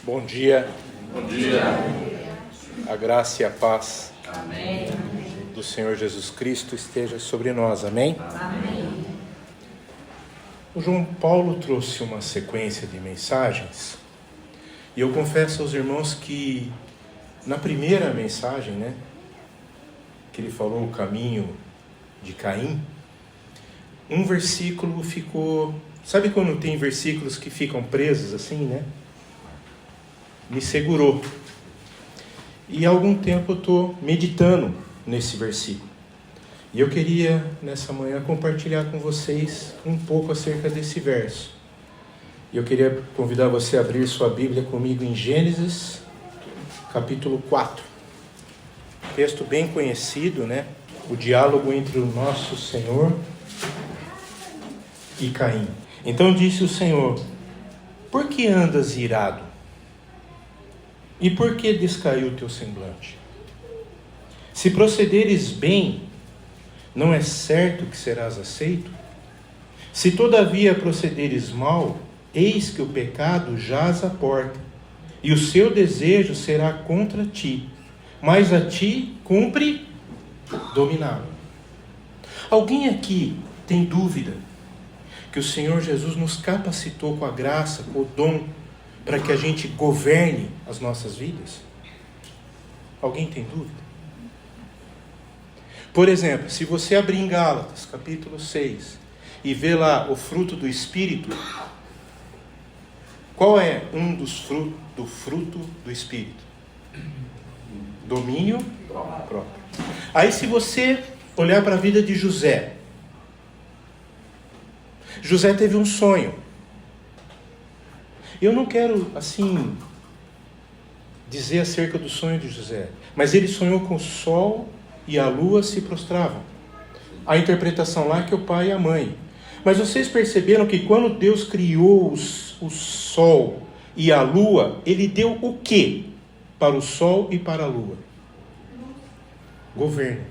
Bom dia. Bom dia. A graça e a paz Amém. do Senhor Jesus Cristo esteja sobre nós. Amém? Amém. O João Paulo trouxe uma sequência de mensagens e eu confesso aos irmãos que na primeira mensagem, que ele falou o caminho de Caim, um versículo ficou... Sabe quando tem versículos que ficam presos assim, Me segurou. E há algum tempo eu estou meditando nesse versículo. E eu queria, nessa manhã, compartilhar com vocês um pouco acerca desse verso. E eu queria convidar você a abrir sua Bíblia comigo em Gênesis, capítulo 4. Texto bem conhecido, O diálogo entre o nosso Senhor e Caim. Então disse o Senhor: por que andas irado? E por que descaiu o teu semblante? Se procederes bem, não é certo que serás aceito? Se todavia procederes mal, eis que o pecado jaz à porta, e o seu desejo será contra ti, mas a ti cumpre dominá-lo. Alguém aqui tem dúvida que o Senhor Jesus nos capacitou com a graça, com o dom, para que a gente governe as nossas vidas? Alguém tem dúvida? Por exemplo, se você abrir em Gálatas, capítulo 6, e ver lá o fruto do Espírito, qual é um dos fruto do Espírito? Domínio próprio. Aí se você olhar para a vida de José, José teve um sonho. Eu não quero, dizer acerca do sonho de José, mas ele sonhou com o sol e a lua se prostravam. A interpretação lá é que o pai e a mãe. Mas vocês perceberam que quando Deus criou o sol e a lua, ele deu o quê para o sol e para a lua? Governo.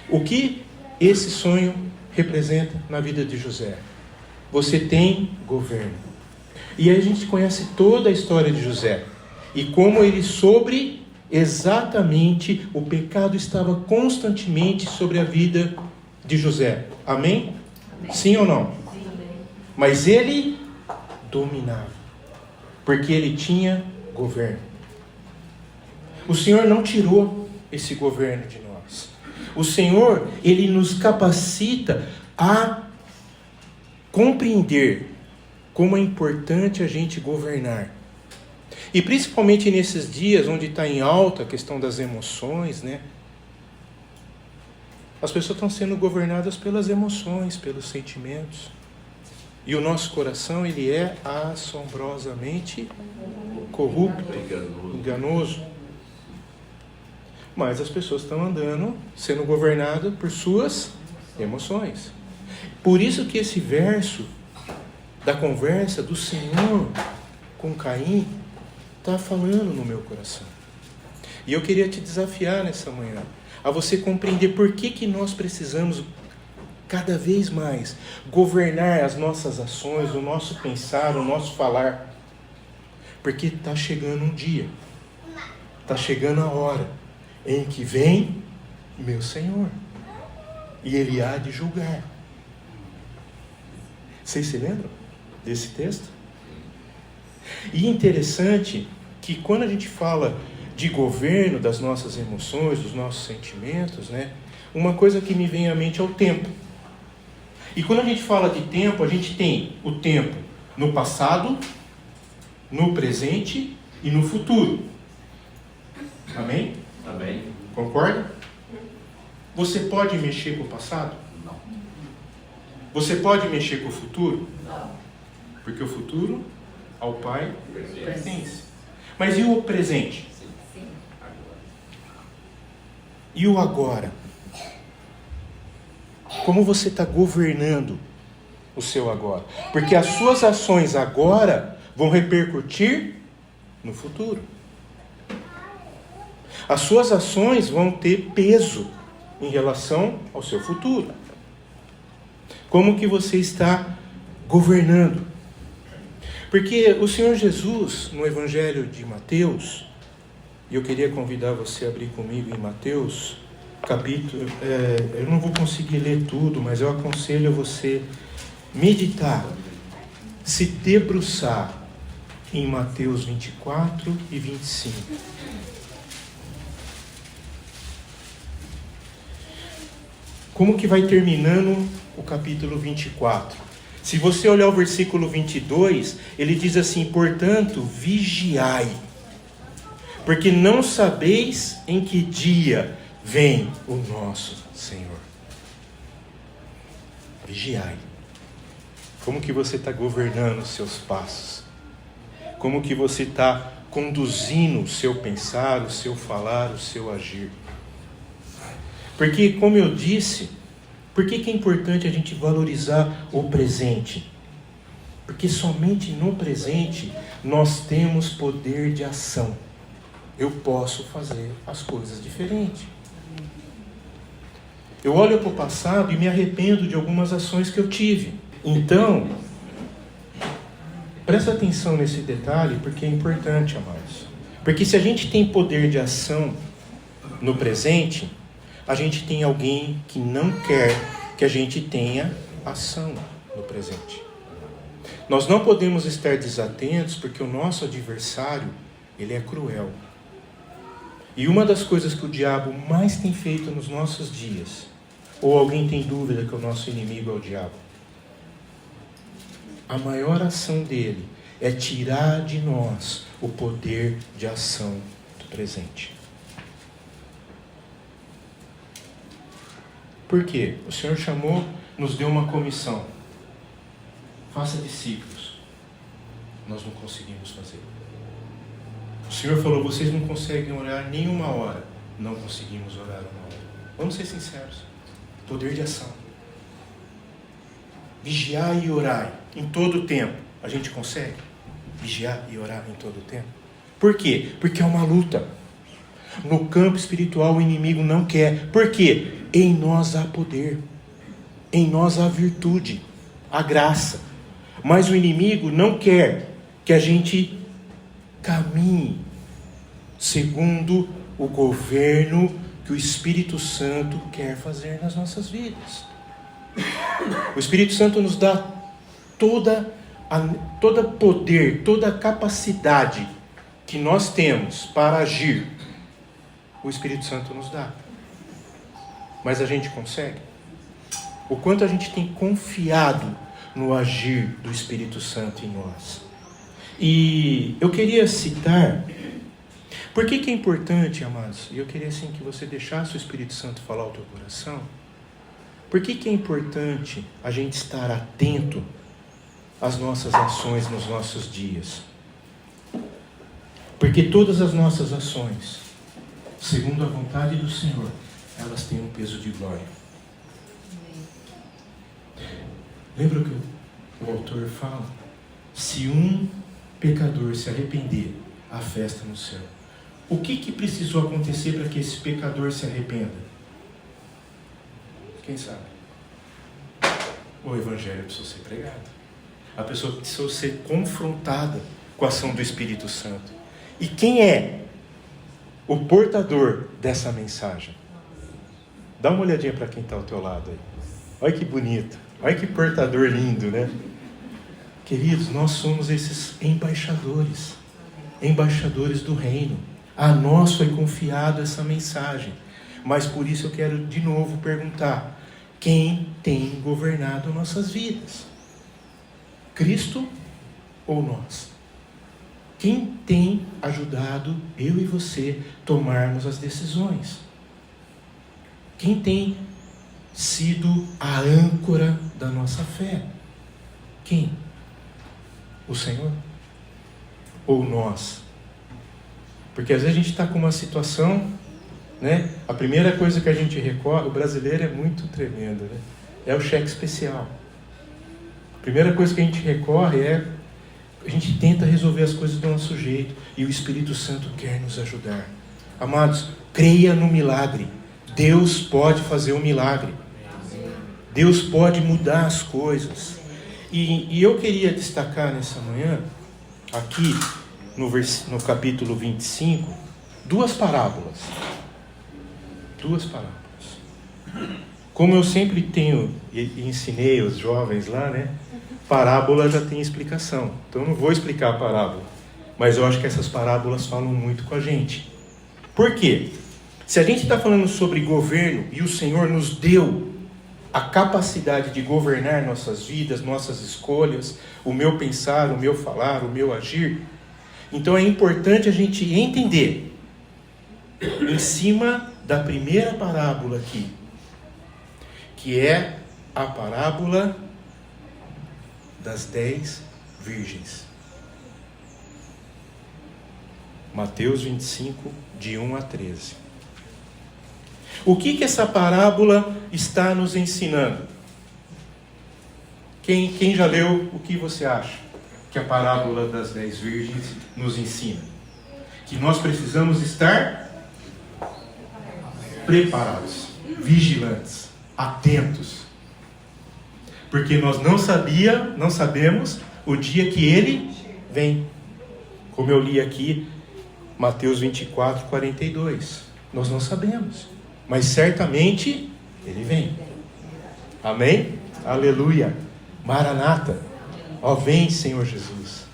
O que esse sonho representa na vida de José? Você tem governo. E aí a gente conhece toda a história de José. E como ele exatamente o pecado estava constantemente sobre a vida de José. Amém? Amém. Sim ou não? Sim. Mas ele dominava. Porque ele tinha governo. O Senhor não tirou esse governo de nós. O Senhor, Ele nos capacita a compreender como é importante a gente governar. E principalmente nesses dias onde está em alta a questão das emoções, As pessoas estão sendo governadas pelas emoções, pelos sentimentos. E o nosso coração, ele é assombrosamente corrupto, enganoso. Mas as pessoas estão andando, sendo governadas por suas emoções. Por isso que esse verso da conversa do Senhor com Caim está falando no meu coração. E eu queria te desafiar nessa manhã a você compreender por que nós precisamos cada vez mais governar as nossas ações, o nosso pensar, o nosso falar. Porque está chegando um dia, está chegando a hora em que vem meu Senhor e Ele há de julgar. Vocês se lembram desse texto? E interessante que quando a gente fala de governo das nossas emoções, dos nossos sentimentos, uma coisa que me vem à mente é o tempo. E quando a gente fala de tempo, a gente tem o tempo no passado, no presente e no futuro. Amém? Amém. Concorda? Você pode mexer com o passado? Não. Você pode mexer com o futuro? Não. Porque o futuro ao Pai Pertence. pertence. Mas e o presente? Sim. E o agora? Como você está governando o seu agora? Porque as suas ações agora vão repercutir no futuro. As suas ações vão ter peso em relação ao seu futuro. Como que você está governando. Porque o Senhor Jesus, no Evangelho de Mateus, e eu queria convidar você a abrir comigo em Mateus, capítulo, eu não vou conseguir ler tudo, mas eu aconselho você meditar, se debruçar em Mateus 24 e 25. Como que vai terminando o capítulo 24? Se você olhar o versículo 22, ele diz assim: portanto, vigiai, porque não sabeis em que dia vem o nosso Senhor. Vigiai. Como que você está governando os seus passos? Como que você está conduzindo o seu pensar, o seu falar, o seu agir? Porque, como eu disse, por que é importante a gente valorizar o presente? Porque somente no presente nós temos poder de ação. Eu posso fazer as coisas diferentes. Eu olho para o passado e me arrependo de algumas ações que eu tive. Então, presta atenção nesse detalhe, porque é importante, amados. Porque se a gente tem poder de ação no presente, a gente tem alguém que não quer que a gente tenha ação no presente. Nós não podemos estar desatentos, porque o nosso adversário, ele é cruel. E uma das coisas que o diabo mais tem feito nos nossos dias, ou alguém tem dúvida que o nosso inimigo é o diabo? A maior ação dele é tirar de nós o poder de ação do presente. Por quê? O Senhor chamou, nos deu uma comissão. Faça discípulos. Nós não conseguimos fazer. O Senhor falou, vocês não conseguem orar nem uma hora. Não conseguimos orar uma hora. Vamos ser sinceros. Poder de ação. Vigiar e orar em todo o tempo. A gente consegue vigiar e orar em todo o tempo? Por quê? Porque é uma luta. No campo espiritual o inimigo não quer. Por quê? Em nós há poder. Em nós há virtude. Há graça. Mas o inimigo não quer que a gente caminhe segundo o governo que o Espírito Santo quer fazer nas nossas vidas. O Espírito Santo nos dá todo poder, toda capacidade que nós temos para agir. O Espírito Santo nos dá. Mas a gente consegue? O quanto a gente tem confiado no agir do Espírito Santo em nós? E eu queria citar, por que é importante, amados? E eu queria assim que você deixasse o Espírito Santo falar ao teu coração. Por que é importante a gente estar atento às nossas ações nos nossos dias? Porque todas as nossas ações, segundo a vontade do Senhor, elas têm um peso de glória. Lembra o que o autor fala? Se um pecador se arrepender, há festa no céu. O que precisou acontecer para que esse pecador se arrependa? Quem sabe? O Evangelho precisou ser pregado. A pessoa precisou ser confrontada com a ação do Espírito Santo. E quem é o portador dessa mensagem? Dá uma olhadinha para quem está ao teu lado aí. Olha que bonito. Olha que portador lindo, né? Queridos, nós somos esses embaixadores. Embaixadores do reino. A nós foi confiado essa mensagem. Mas por isso eu quero de novo perguntar: quem tem governado nossas vidas? Cristo ou nós? Quem tem ajudado eu e você tomarmos as decisões? Quem tem sido a âncora da nossa fé? Quem? O Senhor? Ou nós? Porque às vezes a gente está com uma situação, né? A primeira coisa que a gente recorre, o brasileiro é muito tremendo, né? É o cheque especial. A primeira coisa que a gente recorre é, a gente tenta resolver as coisas do nosso jeito, e o Espírito Santo quer nos ajudar. Amados, creia no milagre. Deus pode fazer um milagre. Deus pode mudar as coisas. E eu queria destacar nessa manhã, aqui no capítulo 25, duas parábolas. Duas parábolas. Como eu sempre tenho e ensinei os jovens lá, né? Parábola já tem explicação. Então eu não vou explicar a parábola. Mas eu acho que essas parábolas falam muito com a gente. Por quê? Se a gente está falando sobre governo e o Senhor nos deu a capacidade de governar nossas vidas, nossas escolhas, o meu pensar, o meu falar, o meu agir, então é importante a gente entender, em cima da primeira parábola aqui, que é a parábola das 10 virgens. Mateus 25, de 1 a 13. O que essa parábola está nos ensinando? Quem já leu, o que você acha que a parábola das 10 virgens nos ensina? Que nós precisamos estar preparados, vigilantes, atentos. Porque nós não sabemos o dia que ele vem. Como eu li aqui, Mateus 24, 42. Nós não sabemos. Mas certamente ele vem. Amém? Aleluia. Maranata. Ó, vem, Senhor Jesus.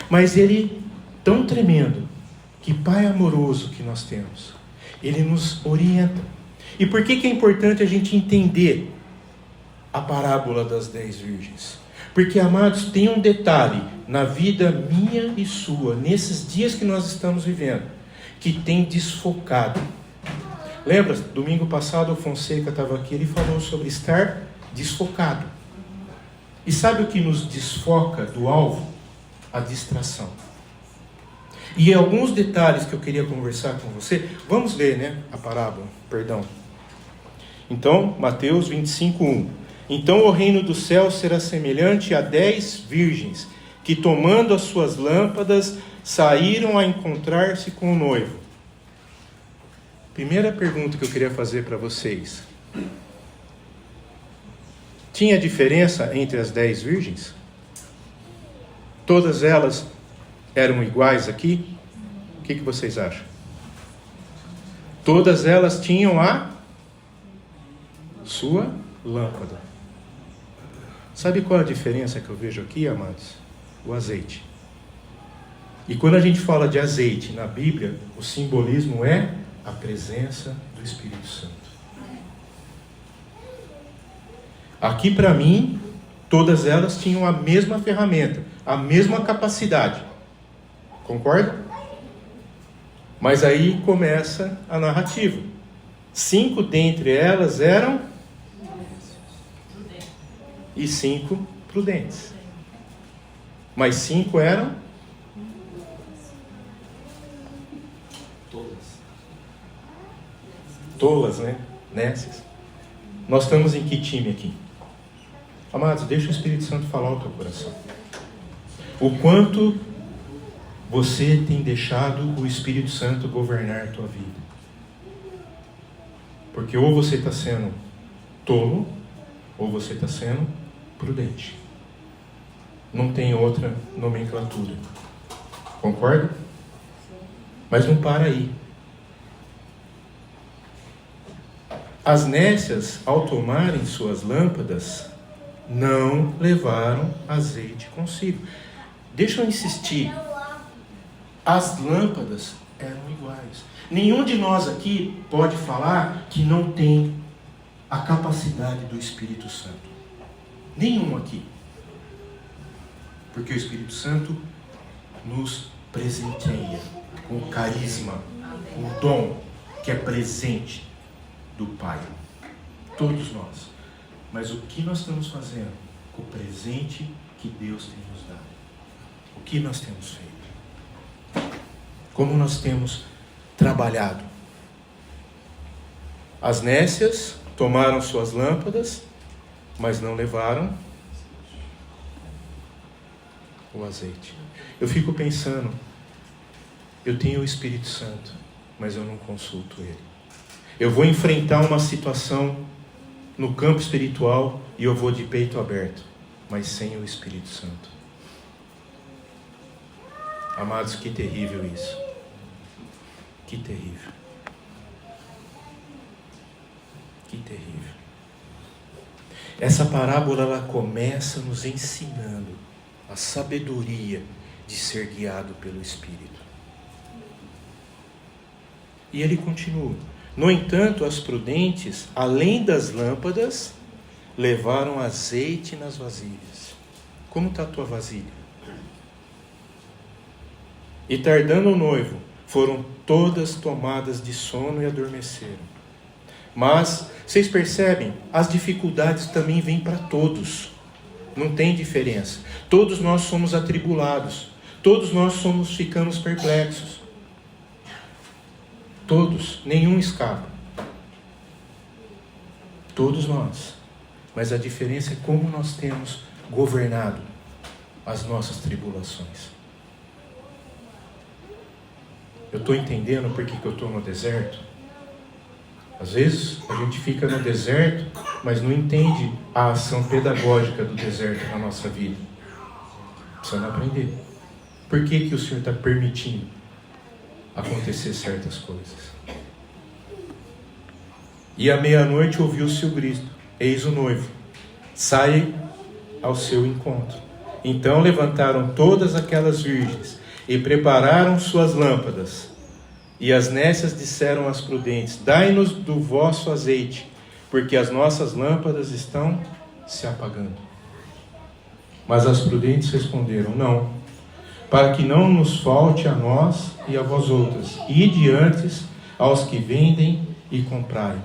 Mas ele, tão tremendo, que Pai amoroso que nós temos, ele nos orienta. E por que é importante a gente entender a parábola das 10 virgens? Porque, amados, tem um detalhe na vida minha e sua, nesses dias que nós estamos vivendo, que tem desfocado. Lembra, domingo passado o Fonseca estava aqui, ele falou sobre estar desfocado. E sabe o que nos desfoca do alvo? A distração. E alguns detalhes que eu queria conversar com você, vamos ler, né, a parábola, perdão. Então, Mateus 25, 1. Então o reino do céu será semelhante a 10 virgens, que tomando as suas lâmpadas, saíram a encontrar-se com o noivo. Primeira pergunta que eu queria fazer para vocês. Tinha diferença entre as 10 virgens? Todas elas eram iguais aqui? O que vocês acham? Todas elas tinham a sua lâmpada. Sabe qual a diferença que eu vejo aqui, amados? O azeite. E quando a gente fala de azeite na Bíblia, o simbolismo é a presença do Espírito Santo. Aqui para mim, todas elas tinham a mesma ferramenta, a mesma capacidade. Concorda? Mas aí começa a narrativa. 5 dentre elas eram e 5 prudentes. Mas 5 eram tolas, né? Nessas. Nós estamos em que time aqui? Amados, deixa o Espírito Santo falar ao teu coração. O quanto você tem deixado o Espírito Santo governar a tua vida. Porque ou você está sendo tolo, ou você está sendo prudente. Não tem outra nomenclatura. Concorda? Mas não para aí. As nécias, ao tomarem suas lâmpadas, não levaram azeite consigo. Deixa eu insistir. As lâmpadas eram iguais. Nenhum de nós aqui pode falar que não tem a capacidade do Espírito Santo. Nenhum aqui. Porque o Espírito Santo nos presenteia com o carisma, o dom que é presente do Pai. Todos nós. Mas o que nós estamos fazendo com o presente que Deus tem nos dado? O que nós temos feito? Como nós temos trabalhado? As nécias tomaram suas lâmpadas, mas não levaram o azeite. Eu fico pensando, eu tenho o Espírito Santo, mas eu não consulto Ele. Eu vou enfrentar uma situação no campo espiritual e eu vou de peito aberto. mas sem o Espírito Santo. Amados, que terrível isso. Que terrível. Que terrível. Essa parábola, ela começa nos ensinando a sabedoria de ser guiado pelo Espírito. E ele continua: no entanto, as prudentes, além das lâmpadas, levaram azeite nas vasilhas. Como está a tua vasilha? E tardando o noivo, foram todas tomadas de sono e adormeceram. Mas, vocês percebem, as dificuldades também vêm para todos. Não tem diferença. Todos nós somos atribulados. Todos nós ficamos perplexos. Todos, nenhum escapa. Todos nós. Mas a diferença é como nós temos governado as nossas tribulações. Eu estou entendendo por que eu estou no deserto? Às vezes a gente fica no deserto, mas não entende a ação pedagógica do deserto na nossa vida. Precisamos aprender. Por que o Senhor está permitindo acontecer certas coisas? E à meia-noite ouviu-se o grito: eis o noivo, sai ao seu encontro. Então levantaram todas aquelas virgens e prepararam suas lâmpadas. E as nécias disseram às prudentes: dai-nos do vosso azeite, porque as nossas lâmpadas estão se apagando. Mas as prudentes responderam: não, para que não nos falte a nós e a vós outras, ide antes aos que vendem e comprai.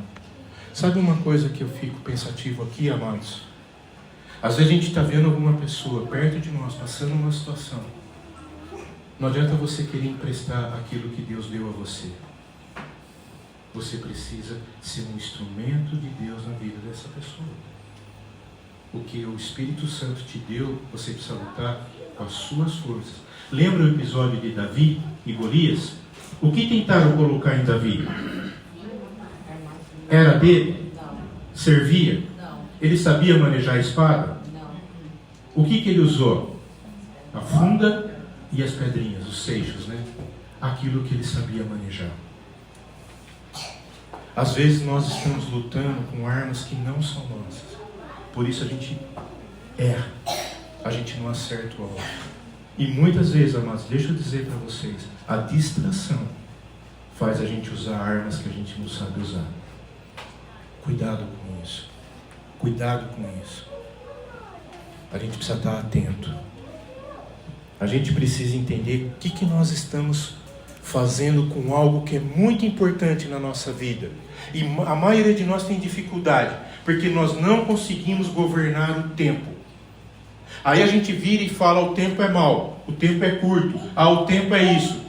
Sabe uma coisa que eu fico pensativo aqui, amados? Às vezes a gente está vendo alguma pessoa perto de nós, passando uma situação. Não adianta você querer emprestar aquilo que Deus deu a você. Você precisa ser um instrumento de Deus na vida dessa pessoa. O que o Espírito Santo te deu, você precisa lutar com as suas forças. Lembra o episódio de Davi e Golias? O que tentaram colocar em Davi? Era dele? Servia? Ele sabia manejar a espada? O que ele usou? A funda e as pedrinhas, os seixos, né? Aquilo que ele sabia manejar. Às vezes nós estamos lutando com armas que não são nossas. Por isso a gente erra. A gente não acerta o alvo. E muitas vezes, amados, deixa eu dizer para vocês, a distração faz a gente usar armas que a gente não sabe usar. Cuidado com isso. Cuidado com isso. A gente precisa estar atento. A gente precisa entender o que nós estamos fazendo com algo que é muito importante na nossa vida. E a maioria de nós tem dificuldade, porque nós não conseguimos governar o tempo. Aí a gente vira e fala: o tempo é mau, o tempo é curto, o tempo é isso.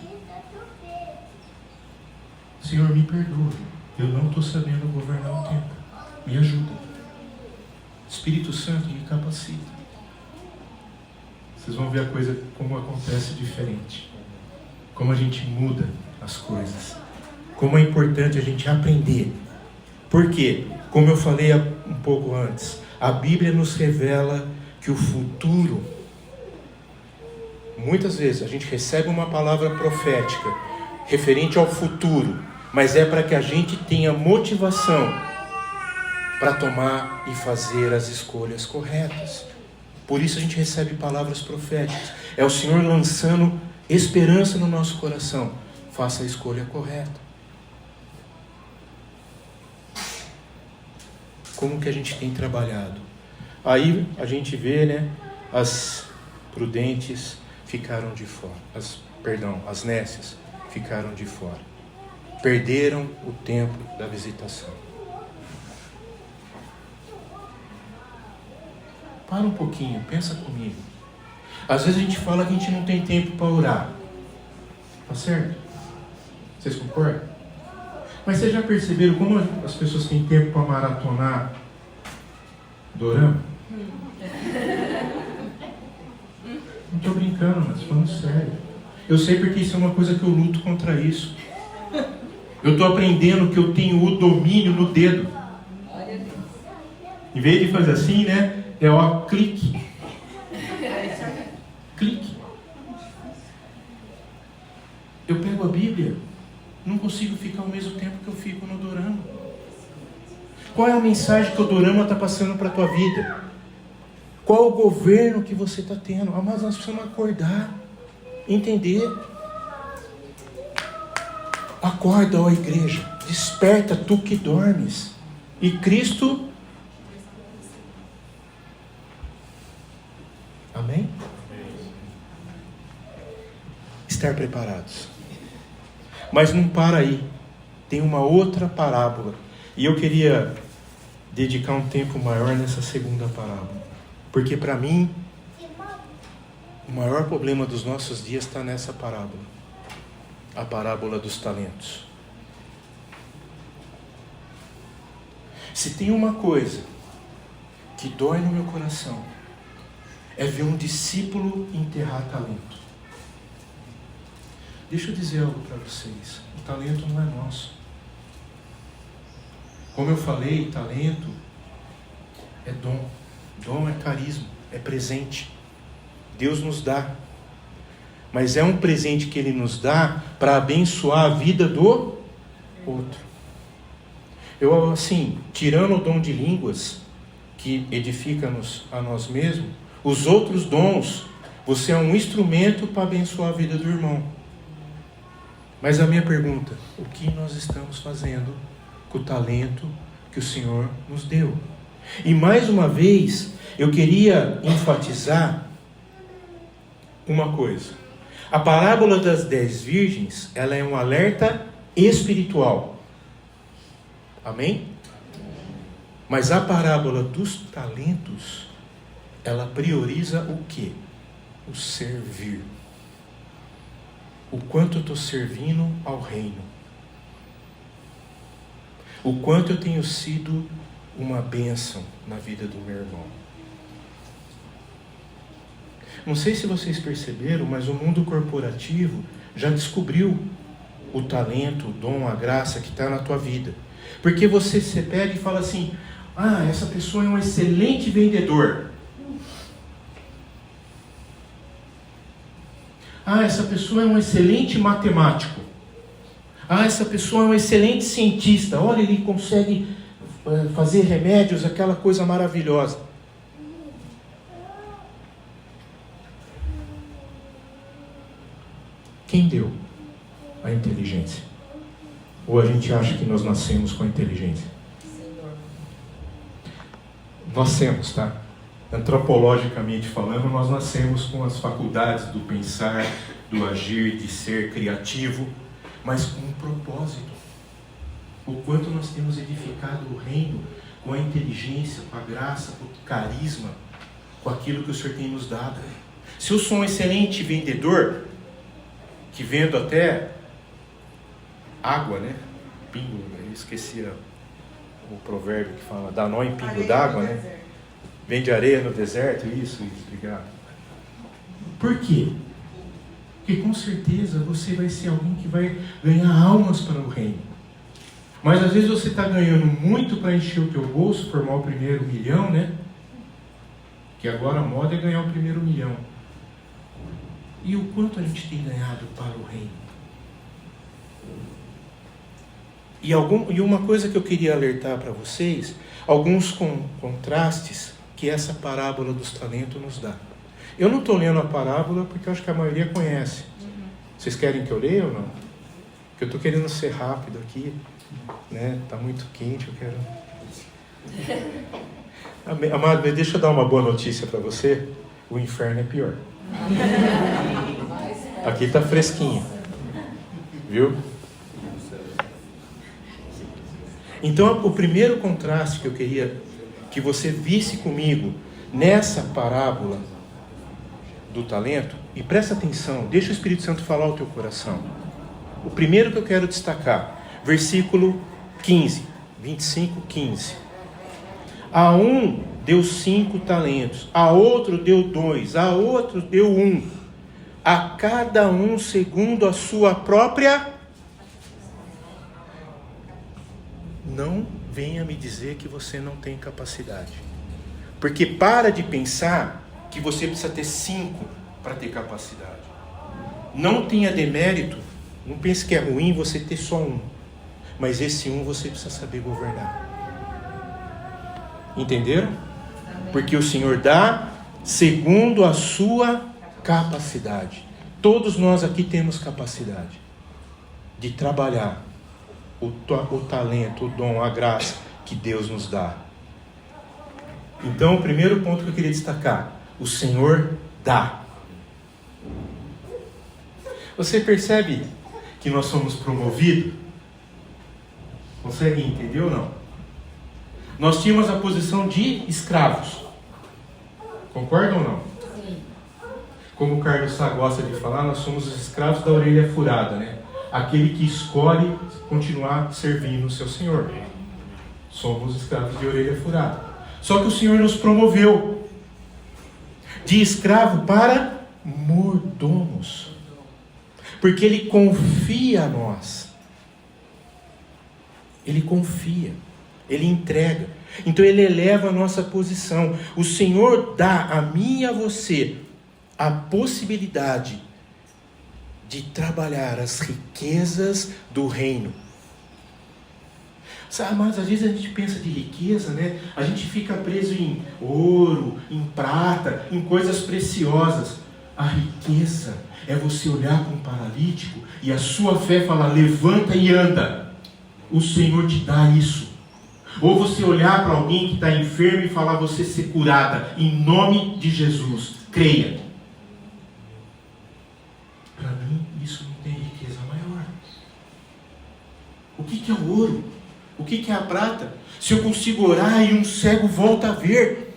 Senhor, me perdoe, eu não estou sabendo governar o tempo. Me ajuda. Espírito Santo, me capacita. Vocês vão ver a coisa como acontece diferente. Como a gente muda as coisas. Como é importante a gente aprender. Por quê? Como eu falei um pouco antes, a Bíblia nos revela que o futuro, muitas vezes a gente recebe uma palavra profética referente ao futuro, mas é para que a gente tenha motivação para tomar e fazer as escolhas corretas. Por isso a gente recebe palavras proféticas. É o Senhor lançando esperança no nosso coração. Faça a escolha correta. Como que a gente tem trabalhado? Aí a gente vê, né? As prudentes ficaram de fora. As nécias ficaram de fora. Perderam o tempo da visitação. Para um pouquinho, pensa comigo. Às vezes a gente fala que a gente não tem tempo para orar. Tá certo? Vocês concordam? Mas vocês já perceberam como as pessoas têm tempo para maratonar dorama? Não estou brincando, mas falando sério. Eu sei porque isso é uma coisa que eu luto contra isso. Eu estou aprendendo que eu tenho o domínio no dedo. Em vez de fazer assim, né? É o clique. Clique. Eu pego a Bíblia, não consigo ficar ao mesmo tempo que eu fico no dorama. Qual é a mensagem que o dorama está passando para a tua vida? Qual o governo que você está tendo? Mas nós precisamos acordar, entender. Acorda, ó igreja, desperta tu que dormes. E Cristo... Amém? Estar preparados. Mas não para aí. Tem uma outra parábola. E eu queria dedicar um tempo maior nessa segunda parábola. Porque para mim, o maior problema dos nossos dias está nessa parábola. A parábola dos talentos. Se tem uma coisa que dói no meu coração, é ver um discípulo enterrar talento. Deixa eu dizer algo para vocês. O talento não é nosso. Como eu falei, talento é dom. Dom é carisma, é presente. Deus nos dá. Mas é um presente que Ele nos dá para abençoar a vida do outro. Eu, assim, tirando o dom de línguas, que edifica-nos a nós mesmos, os outros dons, você é um instrumento para abençoar a vida do irmão. Mas a minha pergunta, o que nós estamos fazendo com o talento que o Senhor nos deu? E mais uma vez, eu queria enfatizar uma coisa. A parábola das 10 virgens, ela é um alerta espiritual. Amém? Mas a parábola dos talentos, ela prioriza o quê? O servir. O quanto eu estou servindo ao reino. O quanto eu tenho sido uma bênção na vida do meu irmão. Não sei se vocês perceberam, mas o mundo corporativo já descobriu o talento, o dom, a graça que está na tua vida. Porque você pega e fala assim, essa pessoa é um excelente vendedor. Essa pessoa é um excelente matemático. Essa pessoa é um excelente cientista. Olha, ele consegue fazer remédios, aquela coisa maravilhosa. Quem deu a inteligência? Ou a gente acha que nós nascemos com a inteligência? Nascemos, tá? Antropologicamente falando, nós nascemos com as faculdades do pensar, do agir, de ser criativo, mas com um propósito. O quanto nós temos edificado o reino com a inteligência, com a graça, com o carisma, com aquilo que o Senhor tem nos dado. Se eu sou um excelente vendedor, que vendo até água, né? Pingo, eu esqueci o provérbio que fala, dá nó em pingo d'água, né? Vende areia no deserto, isso, obrigado. Por quê? Porque com certeza você vai ser alguém que vai ganhar almas para o reino. Mas às vezes você está ganhando muito para encher o teu bolso, formar o primeiro milhão, né? Que agora a moda é ganhar o primeiro milhão. E o quanto a gente tem ganhado para o reino? E uma coisa que eu queria alertar para vocês, alguns contrastes que essa parábola dos talentos nos dá. Eu não estou lendo a parábola porque eu acho que a maioria conhece. Vocês querem que eu leia ou não? Porque eu estou querendo ser rápido aqui, né? Está muito quente, eu quero... Amado, deixa eu dar uma boa notícia para você. O inferno é pior. Aqui está fresquinho. Viu? Então, o primeiro contraste que eu queria que você visse comigo nessa parábola do talento, e presta atenção, deixa o Espírito Santo falar ao teu coração. O primeiro que eu quero destacar, versículo 15, 25, 15. A um deu 5 talentos, a outro deu 2, a outro deu 1, a cada um segundo a sua própria. Não venha me dizer que você não tem capacidade. Porque para de pensar que você precisa ter 5 para ter capacidade. Não tenha demérito, não pense que é ruim você ter só 1. Mas esse 1 você precisa saber governar. Entenderam? Porque o Senhor dá segundo a sua capacidade. Todos nós aqui temos capacidade de trabalhar o talento, o dom, a graça que Deus nos dá. Então, o primeiro ponto que eu queria destacar: o Senhor dá. Você percebe que nós somos promovidos? Consegue entender ou não? Nós tínhamos a posição de escravos. Concordam ou não? Sim. Como o Carlos Sá gosta de falar, nós somos os escravos da orelha furada, né? Aquele que escolhe continuar servindo o seu Senhor. Somos escravos de orelha furada. Só que o Senhor nos promoveu de escravo para mordomos, porque Ele confia a nós. Ele confia, Ele entrega. Então Ele eleva a nossa posição. O Senhor dá a mim e a você a possibilidade de trabalhar as riquezas do reino. Sabe, mas às vezes a gente pensa de riqueza, né? A gente fica preso em ouro, em prata, em coisas preciosas. A riqueza é você olhar para um paralítico e a sua fé falar: levanta e anda. O Senhor te dá isso. Ou você olhar para alguém que está enfermo e falar: você ser curada em nome de Jesus. Creia. Para mim, isso não tem riqueza maior. O que é o ouro? O que é a prata? Se eu consigo orar e um cego volta a ver.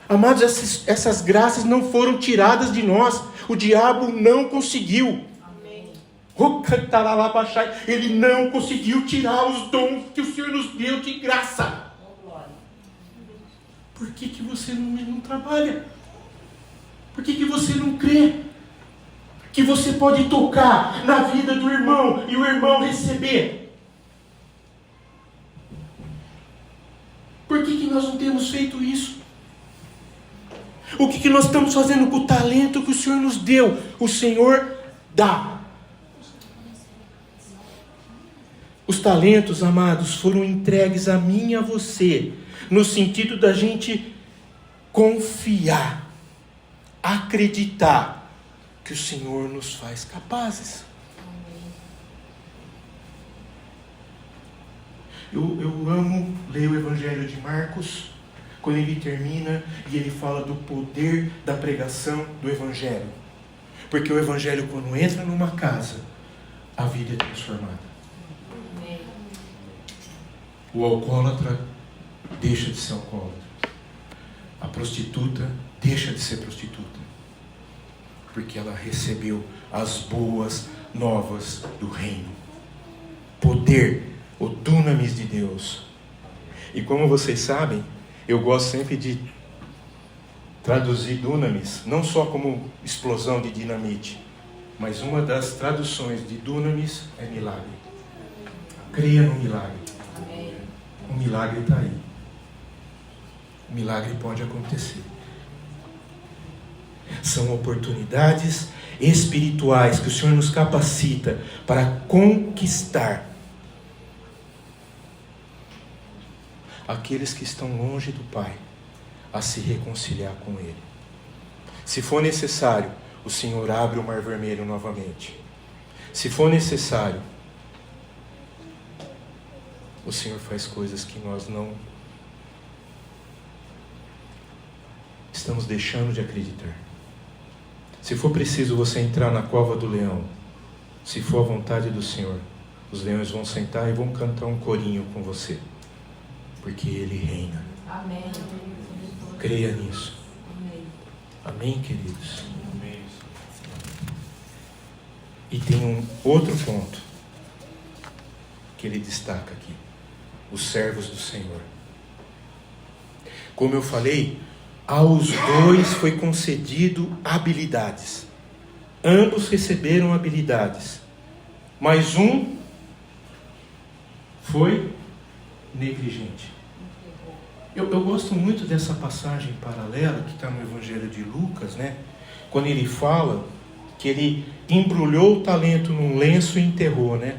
Amados, essas graças não foram tiradas de nós. O diabo não conseguiu. Amém. Ele não conseguiu tirar os dons que o Senhor nos deu de graça. Por que você não trabalha? Por que você não crê? Que você pode tocar na vida do irmão e o irmão receber. Por que nós não temos feito isso? O que nós estamos fazendo com o talento que o Senhor nos deu? O Senhor dá. Os talentos, amados, foram entregues a mim e a você, no sentido da gente confiar, acreditar que o Senhor nos faz capazes. Eu amo ler o Evangelho de Marcos, quando ele termina e ele fala do poder da pregação do Evangelho. Porque o Evangelho, quando entra numa casa, a vida é transformada. O alcoólatra deixa de ser alcoólatra. A prostituta deixa de ser prostituta. Porque ela recebeu as boas novas do reino. Poder, o dunamis de Deus. E como vocês sabem, eu gosto sempre de traduzir dunamis, não só como explosão de dinamite, mas uma das traduções de dunamis é milagre. Creia no milagre. O milagre está aí. O milagre pode acontecer. São oportunidades espirituais que o Senhor nos capacita para conquistar aqueles que estão longe do Pai, a se reconciliar com Ele. Se for necessário, o Senhor abre o Mar Vermelho novamente. Se for necessário, o Senhor faz coisas que nós não estamos deixando de acreditar. Se for preciso você entrar na cova do leão, se for a vontade do Senhor, os leões vão sentar e vão cantar um corinho com você. Porque Ele reina. Amém. Creia nisso. Amém, amém, queridos? Amém. E tem um outro ponto que ele destaca aqui: os servos do Senhor. Como eu falei, aos dois foi concedido habilidades. Ambos receberam habilidades, mas um foi negligente. Eu gosto muito dessa passagem paralela que está no Evangelho de Lucas, né? Quando ele fala que ele embrulhou o talento num lenço e enterrou, né?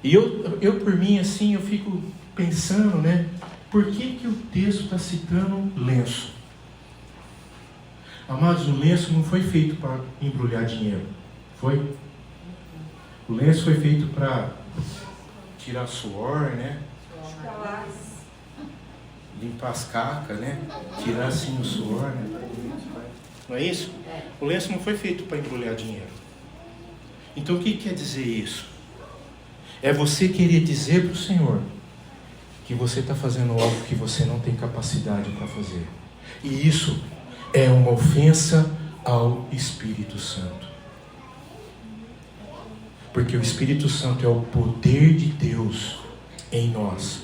E eu por mim, assim, eu fico pensando, né? Por que o texto está citando lenço? Amados, o lenço não foi feito para embrulhar dinheiro. Foi? O lenço foi feito para tirar suor, né? Limpar as cacas, né? Tirar assim o suor, né? Não é isso? O lenço não foi feito para embrulhar dinheiro. Então o que quer dizer isso? É você querer dizer para o Senhor que você está fazendo algo que você não tem capacidade para fazer. E isso é uma ofensa ao Espírito Santo. Porque o Espírito Santo é o poder de Deus em nós.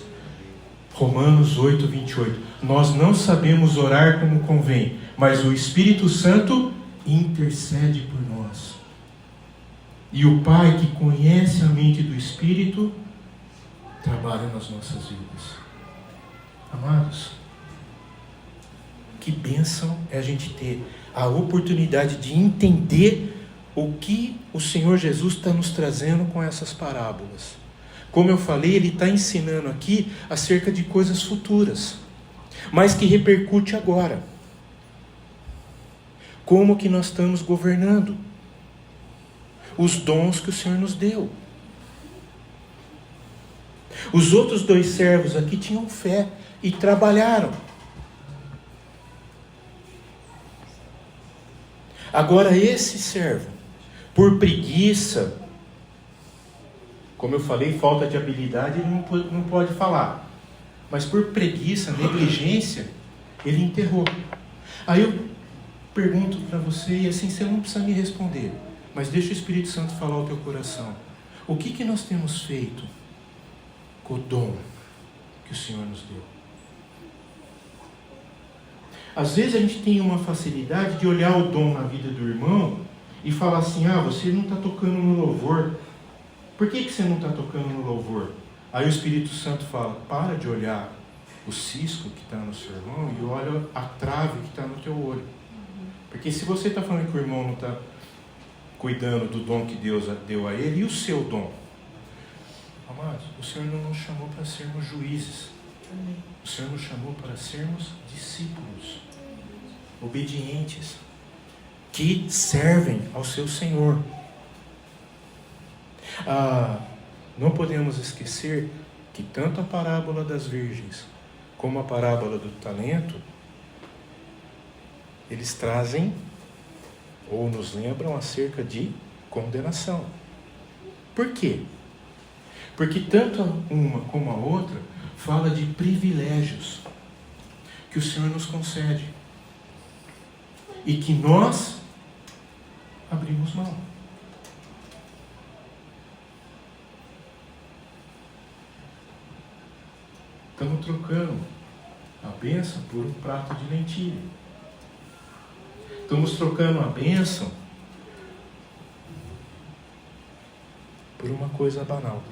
Romanos 8, 28. Nós não sabemos orar como convém, mas o Espírito Santo intercede por nós. E o Pai, que conhece a mente do Espírito, trabalha nas nossas vidas. Amados, que bênção é a gente ter a oportunidade de entender o que o Senhor Jesus está nos trazendo com essas parábolas. Como eu falei, ele está ensinando aqui acerca de coisas futuras, mas que repercute agora. Como que nós estamos governando os dons que o Senhor nos deu. Os outros 2 servos aqui tinham fé e trabalharam. Agora esse servo, por preguiça, como eu falei, falta de habilidade, ele não pode falar. Mas por preguiça, negligência, ele enterrou. Aí eu pergunto para você, e assim você não precisa me responder, mas deixa o Espírito Santo falar ao teu coração. O que nós temos feito com o dom que o Senhor nos deu? Às vezes a gente tem uma facilidade de olhar o dom na vida do irmão e falar assim, você não está tocando no louvor. Por que você não está tocando no louvor? Aí o Espírito Santo fala, para de olhar o cisco que está no seu irmão e olha a trave que está no teu olho. Porque se você está falando que o irmão não está cuidando do dom que Deus deu a ele, e o seu dom? Amados, o Senhor não nos chamou para sermos juízes. O Senhor nos chamou para sermos discípulos, obedientes, que servem ao seu Senhor. Não podemos esquecer que tanto a parábola das virgens como a parábola do talento, eles trazem ou nos lembram acerca de condenação. Por quê? Porque tanto uma como a outra fala de privilégios que o Senhor nos concede e que nós abrimos mão. Estamos trocando a bênção por um prato de lentilha. Estamos trocando a bênção por uma coisa banal.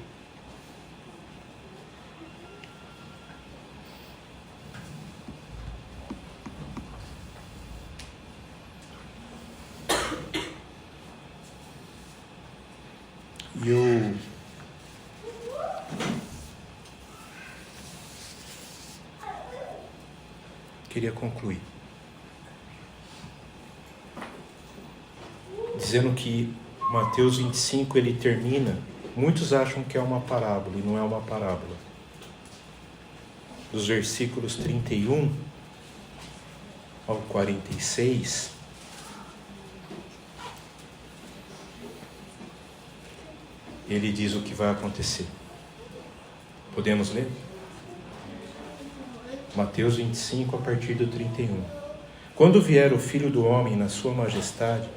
E eu queria concluir dizendo que Mateus 25 ele termina, muitos acham que é uma parábola e não é uma parábola. Dos versículos 31 ao 46, ele diz o que vai acontecer. Podemos ler? Mateus 25, a partir do 31. Quando vier o Filho do Homem na sua majestade,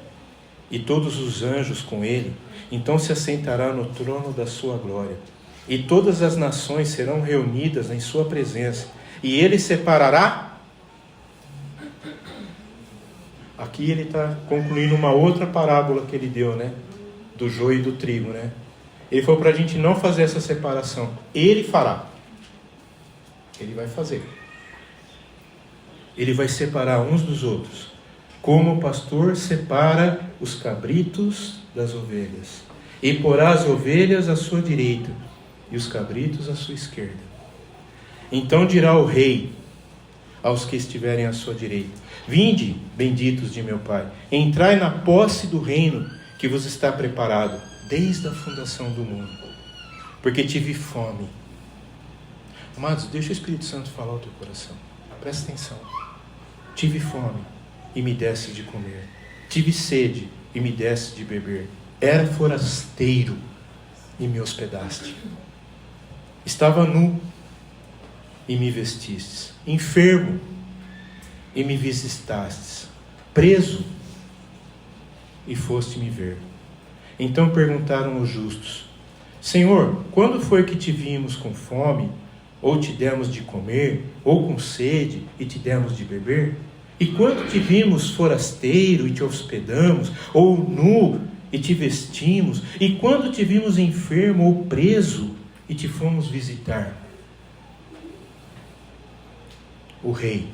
e todos os anjos com ele, então se assentará no trono da sua glória, e todas as nações serão reunidas em sua presença, e ele separará. Aqui ele está concluindo uma outra parábola que ele deu, né? Do joio e do trigo, né? Ele falou para a gente não fazer essa separação. Ele fará. Ele vai fazer. Ele vai separar uns dos outros, como o pastor separa os cabritos das ovelhas. E porá as ovelhas à sua direita e os cabritos à sua esquerda. Então dirá o rei aos que estiverem à sua direita: vinde, benditos de meu Pai, entrai na posse do reino que vos está preparado desde a fundação do mundo. Porque tive fome. Amados, deixa o Espírito Santo falar ao teu coração. Presta atenção. Tive fome e me deste de comer. Tive sede e me deste de beber. Era forasteiro e me hospedaste. Estava nu e me vestistes. Enfermo e me visitastes. Preso e foste me ver. Então perguntaram os justos: Senhor, quando foi que te vimos com fome, ou te demos de comer, ou com sede, e te demos de beber? E quando te vimos forasteiro e te hospedamos, ou nu e te vestimos? E quando te vimos enfermo ou preso e te fomos visitar? O rei,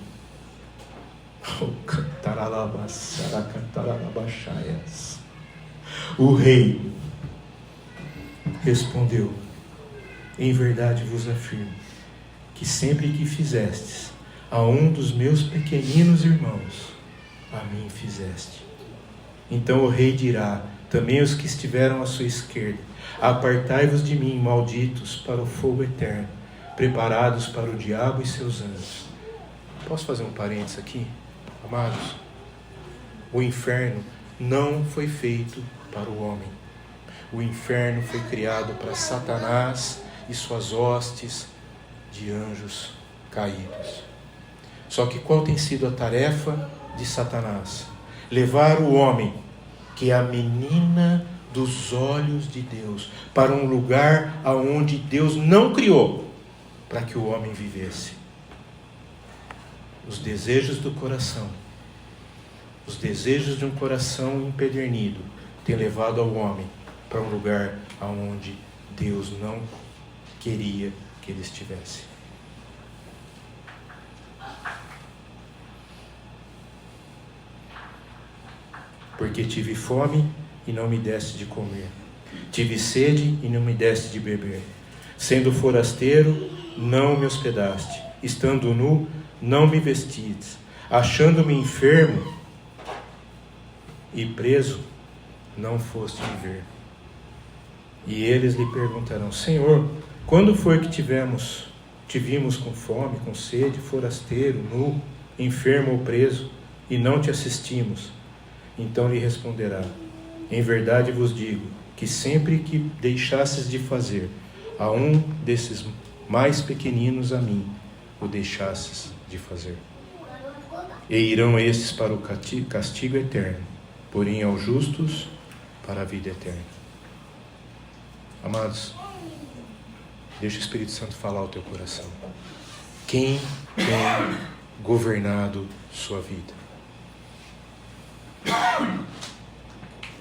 o rei respondeu: em verdade vos afirmo que sempre que fizestes a um dos meus pequeninos irmãos, a mim fizeste. Então o rei dirá também aos que estiveram à sua esquerda: apartai-vos de mim, malditos, para o fogo eterno, preparados para o diabo e seus anjos. Posso fazer um parênteses aqui? Amados, o inferno não foi feito para o homem. O inferno foi criado para Satanás e suas hostes de anjos caídos. Só que qual tem sido a tarefa de Satanás? Levar o homem, que é a menina dos olhos de Deus, para um lugar aonde Deus não criou para que o homem vivesse. Os desejos do coração, os desejos de um coração empedernido, têm levado ao homem para um lugar aonde Deus não queria que ele estivesse. Porque tive fome e não me deste de comer, tive sede e não me deste de beber, sendo forasteiro, não me hospedaste, estando nu, não me vestistes, achando-me enfermo e preso, não foste me ver. E eles lhe perguntarão: Senhor, quando foi que te vimos com fome, com sede, forasteiro, nu, enfermo ou preso, e não te assistimos? Então lhe responderá: em verdade vos digo, que sempre que deixasses de fazer a um desses mais pequeninos a mim, o deixasses de fazer. E irão estes para o castigo eterno, porém aos justos para a vida eterna. Amados, deixa o Espírito Santo falar ao teu coração. Quem tem governado sua vida?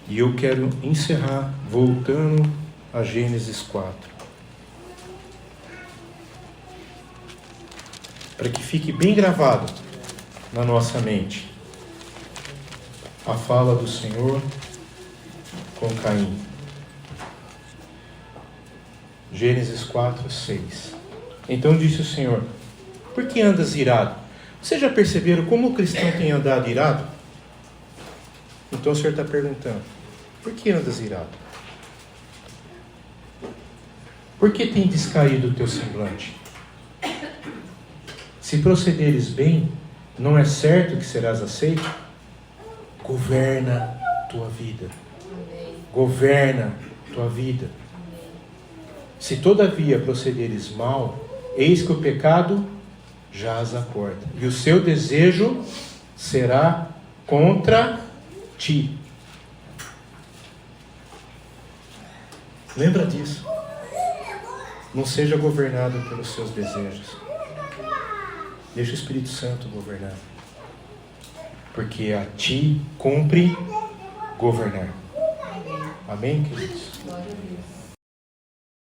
E eu quero encerrar voltando a Gênesis 4. Para que fique bem gravado na nossa mente a fala do Senhor com Caim. Gênesis 4, 6. Então disse o Senhor: por que andas irado? Vocês já perceberam como o cristão tem andado irado? Então o Senhor está perguntando: por que andas irado? Por que tem descaído o teu semblante? Se procederes bem, não é certo que serás aceito? Governa tua vida. Governa tua vida. Se todavia procederes mal, eis que o pecado jaz à porta, e o seu desejo será contra ti. Lembra disso. Não seja governado pelos seus desejos. Deixa o Espírito Santo governar. Porque a ti cumpre governar. Amém, queridos?